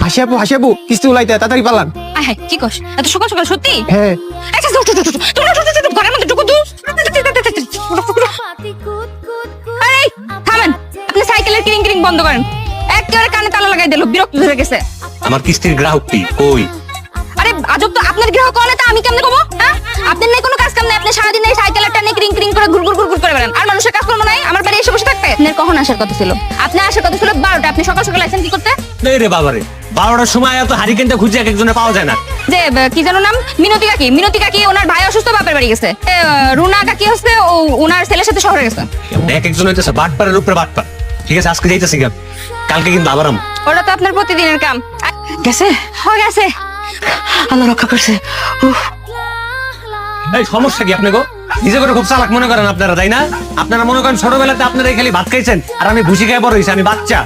হাসিয়াবু কিস্তি উলাইতে তাড়াতাড়ি পালান। হ্যাঁ কি কস এত সকাল সকাল সত্যি? হ্যাঁ আচ্ছা ঘরের মধ্যে ঢুকো তো। আরে থামেন, আপনি সাইকেলের কিরিং কিরিং বন্ধ করেন। একেবারে কানে তালা লাগাই দিল, বিরক্ত ধরে গেছে। আমার কিস্তির গ্রাহকটি কই? আরে আজব তো, আপনার গ্রাহক হলে তো আমি কেমনে কব? হ্যাঁ, আপনার নাই কোনো কাজ কাম নাই, আপনি সারাদিন এই সাইকেলের টানে কিরিং কিরিং করে ঘুর ঘুর ঘুর ঘুর করে বেড়ান। আর মানুষের কাজ কর্ম নাই, আমার বাড়ি এসে বসে থাকতে। আপনার কখন আসার কথা ছিল? আপনি আসার কথা ছিল 12টা, আপনি সকাল সকাল আসেন কি করতে? এই রে বাবারে, 12টার সময় এত হারিকেনটা খুঁজে এক একজনে পাওয়া যায় না। যে কি যেন নাম, মিনতি কাকি। মিনতি কাকি ওনার ভাই অসুস্থ, বাপের বাড়ি গেছে। রুনা কাকি হচ্ছে ওনার ছেলের সাথে শহরে গেছে। এক একজন হইতেছে বাটপারের উপরে বাটপার। ঠিক আছে, আজকে যাইতেছি গা, কালকে কিন্তু আবার আম। ওটা তো আপনার প্রতিদিনের কাম। গেছে গেছে, আল্লাহ রক্ষা করছে। এই সমস্যা কি? আপনি গো নিজে করে খুব চালাক মনে করেন আপনারা, তাই না? আপনারা মনে করেন ছোটবেলাতে আপনারা খালি ভাত খাইছেন আর আমি ভুসি খাই বড় হইছি, আমি বাচ্চা।